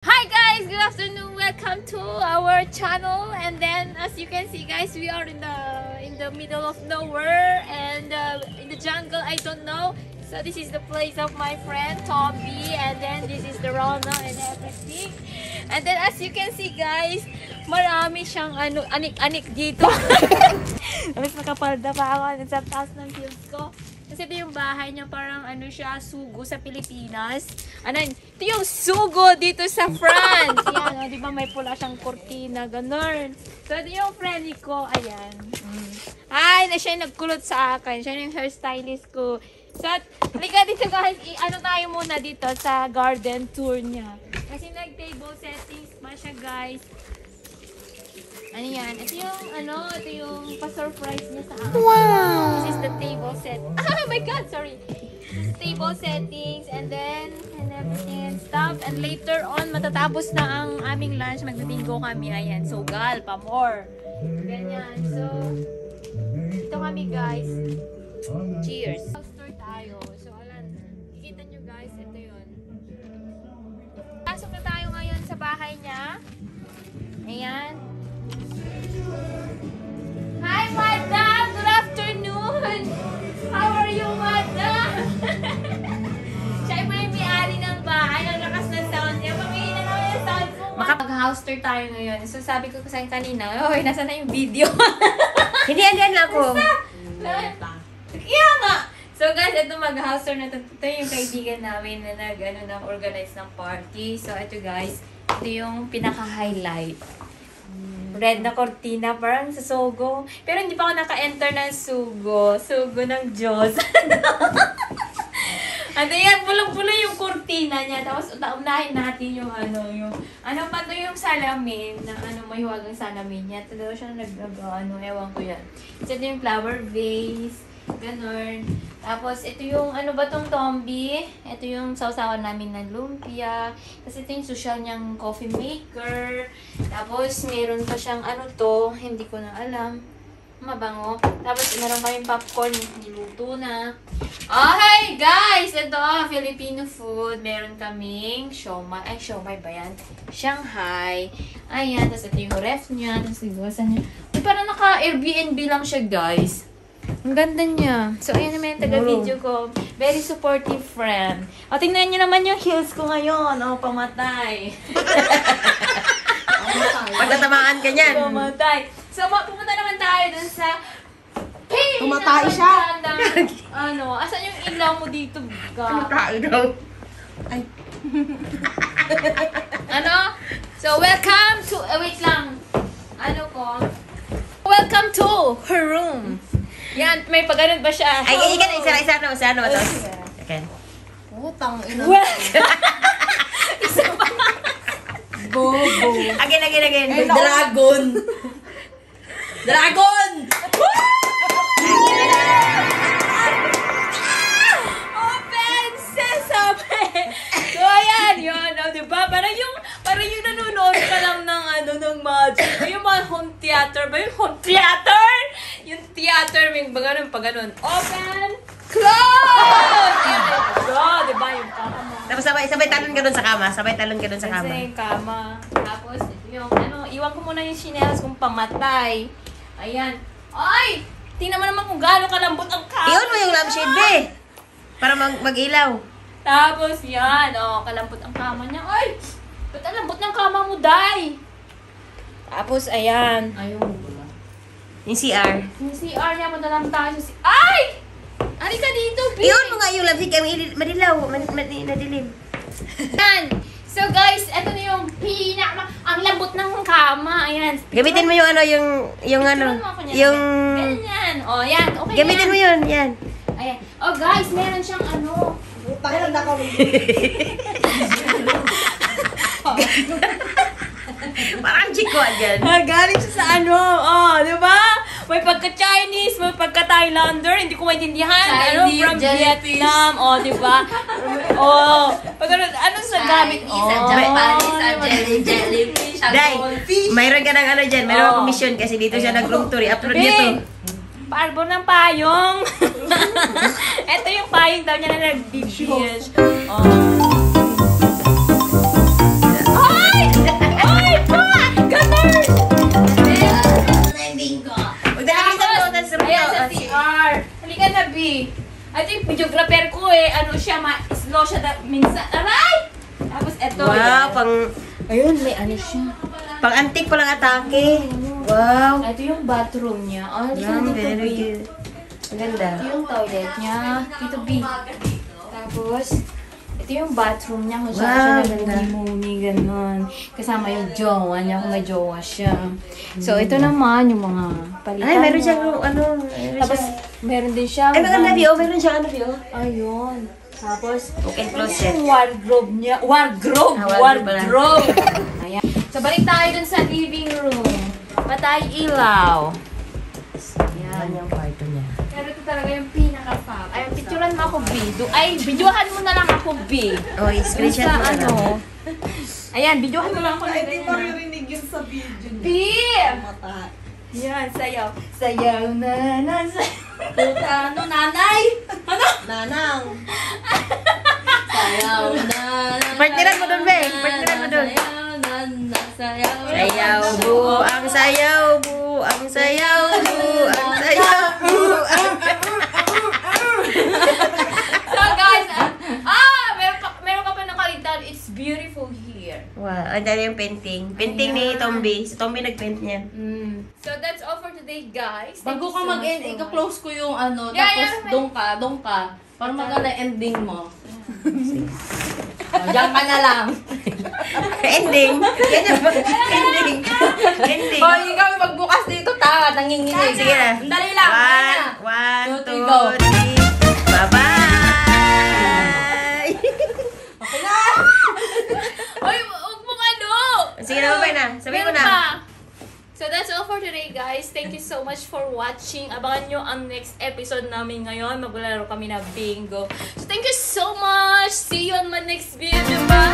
Hi guys, good afternoon. Welcome to our channel. And then, as you can see, guys, we are in the middle of nowhere and in the jungle. I don't know. So this is the place of my friend Tomby, and then this is the Rona and everything. And then, as you can see, guys, marami siyang anik-anik dito. Tapos nakapalda pa ako sa taas ng heels ko. Kasi ito yung bahay niya, parang siya, sugo sa Pilipinas. Ito yung sugo dito sa France. Yan, di ba may pula siyang kortina, ganun. So, ito yung friend ko, ayan. Ay, siya yung nagkulot sa akin. Siya yung hairstylist ko. So, halika dito guys, tayo muna dito sa garden tour niya. Kasi nag-table settings pa siya, guys. Ano yan? Ito yung pa-surprise niya sa akin. Wow! This is the table set. Oh my God, sorry. Table settings and everything and stuff. And later on, matatapos na ang aming lunch. Magbe-bingo kami. Ayan. So, gal, pa more. Ganyan. So, ito kami, guys. Cheers. House tour tayo. So, alam, kikita nyo, guys. Ito yun. Pasok na tayo ngayon sa bahay niya. Ayan. Hi, Madam! Good afternoon! How are you, Madam? Siya ay may-ari ng bahay. Ang lakas ng sound niya. Pamingin na naman yung sound ko. Makapag-house tour tayo ngayon. So, sabi ko kasi kanina, oy, nasa na yung video? Hindi, andiyan ako. Kaya nga! So, guys, ito mag-house tour na ito. Ito yung kaibigan namin na nag-organize ng party. So, ito guys, ito yung pinaka-highlight. Red na cortina, parang sa Sogo. Pero hindi pa ako naka-enter ng Sugo. Sugo ng Diyos. Ano yan, pulang-pula yung cortina niya. Tapos unahin natin yung yung salamin na mahiwagang salamin niya. Ito daw siya ewan ko yan. Ito yung flower vase. Ganon. Tapos, ito yung, ba tong Tomby? Ito yung sausawan namin ng lumpia. Kasi ito yung social niyang coffee maker. Tapos, meron pa siyang hindi ko na alam. Mabango. Tapos, meron kaming popcorn. Niluto na. Okay, guys! Ito, Filipino food. Meron kaming siomai. Ay, siomai ba yan? Shanghai. Ayan. Tapos, ito yung ref niya. Tapos, ligawasan niya. Ay, parang naka-Airbnb lang siya, guys. Ang ganda niya. So, ayan naman yung taga-video ko. Very supportive friend. O, tingnan niyo naman yung heels ko ngayon. O, pamatay. Pagtatamaan ka niyan. Pamatay. So, pupunta naman tayo dun sa... Pumatay siya. Asan yung ilaw mo dito, ga? Pumatay daw. Ay. So, welcome to... wait lang. Welcome to her room. Yan, may pag-ganun ba siya? Ay, isa ba to? Okay. Putang ina. Isa pa. Bobo. Again. Dragon. Dragon! Open sesame! So, ayan, yun. Diba? Parang yung nanonood ka lang ng magic. Yung mga home theater ba? Yung home theater? Yung theater, may pag-ganun. Open! Close! Yan, diba? Yung kama mo. Tapos sabay talon ka dun sa kama. Kasi yung kama. Tapos, yung iwan ko muna yung chinelas kung pamatay. Ayan. Ay! Tingnan mo naman kung gaano kalambot ang kama. Iyon mo yung lampshade, be. Para mag-ilaw. Tapos, yan. Kalambot ang kama niya. Ay! Ba't ang lambot ng kama mo, Day? Tapos, ayan. Yung CR. Yung CR niya, madalang tayo sa Ay! Ari ka dito, B! Iyon mo nga yung lampshade. Madilaw. Madilim. Yan. So, guys, eto na yung ang lambot ng kama. Ayan. Gamitin mo yung yung... Ganyan. Yan. Okay Gamitin mo yun. Yan. Ayan. Guys, meron siyang Putang ina ka. Parang chiko dyan. Galing siya sa di ba? May pagka-Chinese, may pagka-Thailander, hindi ko maintindihan. Chinese, From jellyfish. Vietnam, di ba? Sa gamit? Japanese, jellyfish, Day, goldfish. mayroon ka ng dyan. Mayroon akong mission kasi dito siya nag-room tour. I-upload niya to. Paarbor ng payong. Ito yung payong daw niya na nag-BBS. Wow, Ayun, may ano siya. pang antique pa lang atake. Wow. Ito yung bathroom niya. Yan, very good. Ang ganda. Ito yung toilet niya. Tito B. Tapos, ito yung bathroom niya kung saan siya nagmumuni, gano'n. Kasama yung jowa niya kung may jowa siya. So, ito naman yung mga palitan. Ay, meron siyang Tapos, meron din siya. Ay, maganda view. Meron siyang view. Ayun. Tapos, Open ito closet. yung wardrobe niya. Wardrobe! Wardrobe Ayan. So, balik tayo dun sa living room. Patay ilaw. Yan yung kwarto niya. Pero ito talaga yung pinaka-fab. Ay, picturean mo ako, B. Videohan mo na lang ako, B. Oh, screenshot mo na lang. Ayan, videohan mo lang ako. Ay, di maririnig yun sa video. B! Mata. Yan, sayaw. Sayaw na na Puta, ano, nanay? Ano? Nanang. Sayaw na. Partneran mo dun, Be. Partneran mo dun. Sayaw na, sayaw. Sayaw bu, ang sayaw bu, ang sayaw bu, ang sayaw bu. So guys, meron ka pa nakaligtan. It's beautiful here. Wow, ang dali yung painting. Painting ni Tomby. Si Tomby nag-paint niya. So that's all for today, guys. Bago ka mag-end, ika-close ko yung ano, Yeah, tapos doon ka. Para maganda ending mo. Diyan ka na lang. Ending. Yan yung ending. Ending. O, ikaw magbukas dito, tawa, nanginginig. Sige na. Dali lang. One, Two, two, go. three. Bye-bye! Okay na. Oy, huwag mong ano! Sige na, bye na. Sabihin mo Meron na. pa. So that's all for today, guys. Thank you so much for watching. Abangan nyo ang next episode namin ngayon. Maglalaro kami na bingo. So thank you so much. See you on my next video. Bye!